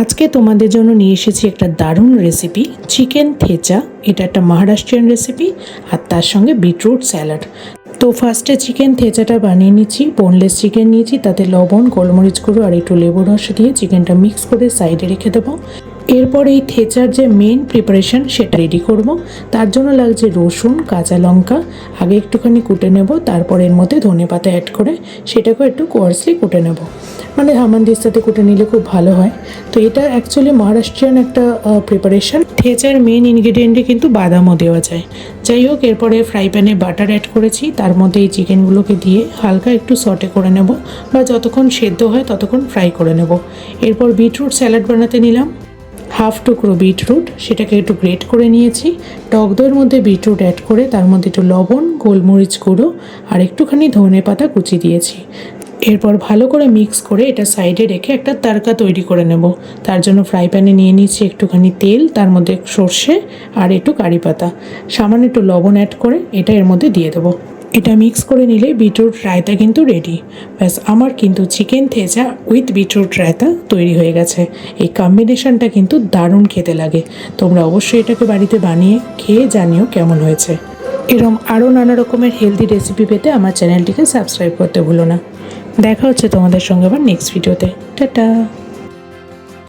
আজকে তোমাদের জন্য নিয়ে এসেছি একটা দারুণ রেসিপি, চিকেন থেচা। এটা একটা মহারাষ্ট্রিয়ান রেসিপি, আর তার সঙ্গে বিটরুট স্যালাড। তো ফার্স্টে চিকেন থেচাটা বানিয়ে নিচ্ছি। বোনলেস চিকেন নিয়েছি, তাতে লবণ, গোলমরিচ গুঁড়ো আর একটু লেবুর রস দিয়ে চিকেনটা মিক্স করে সাইডে রেখে দেবো। এরপর এই থেচার যে মেন প্রিপারেশন সেটা রেডি করব। তার জন্য লাগছে রসুন, কাঁচা লঙ্কা। আগে একটুখানি কুটে নেব, তারপর এর মধ্যে ধনেপাতা অ্যাড করে সেটাকেও একটু কোয়ার্সলি কুটে নেব, মানে হামানদিস্তাতে কুটে নিলে খুব ভালো হয়। তো এটা অ্যাকচুয়ালি মহারাষ্ট্রিয়ান একটা প্রিপারেশন। থেচার মেন ইনগ্রিডিয়েন্টে কিন্তু বাদামও দেওয়া যায়। যাই হোক, এরপরে ফ্রাই প্যানে বাটার অ্যাড করেছি, তার মধ্যে এই চিকেনগুলোকে দিয়ে হালকা একটু সটে করে নেব, বা যতক্ষণ সেদ্ধ হয় ততক্ষণ ফ্রাই করে নেব। এরপর বিটরুট স্যালাড বানাতে নিলাম। হাফ টুকরো বিটরুট, সেটাকে একটু গ্রেট করে নিয়েছি। টক দইয়ের মধ্যে বিটরুট অ্যাড করে তার মধ্যে একটু লবণ, গোলমরিচ গুঁড়ো আর একটুখানি ধনেপাতা কুচি দিয়েছি। এরপর ভালো করে মিক্স করে এটা সাইডে রেখে একটা তারকা তৈরি করে নেব। তার জন্য ফ্রাই প্যানে নিয়ে নিচ্ছি একটুখানি তেল, তার মধ্যে সর্ষে আর একটু কারি পাতা, সামান্য একটু লবণ অ্যাড করে এটা এর মধ্যে দিয়ে দেবো। এটা মিক্স করে নিলে বিটরুট রায়তা কিন্তু রেডি। ব্যাস, আমার কিন্তু চিকেন থেচা উইথ বিটরুট রায়তা তৈরি হয়ে গেছে। এই কম্বিনেশনটা কিন্তু দারুণ খেতে লাগে। তোমরা অবশ্যই এটাকে বাড়িতে বানিয়ে খেয়ে জানিও কেমন হয়েছে। এরম আরও নানা রকমের হেলদি রেসিপি পেতে আমার চ্যানেলটিকে সাবস্ক্রাইব করতে ভুলো না। দেখা হচ্ছে তোমাদের সঙ্গে আবার নেক্সট ভিডিওতে। টাটা।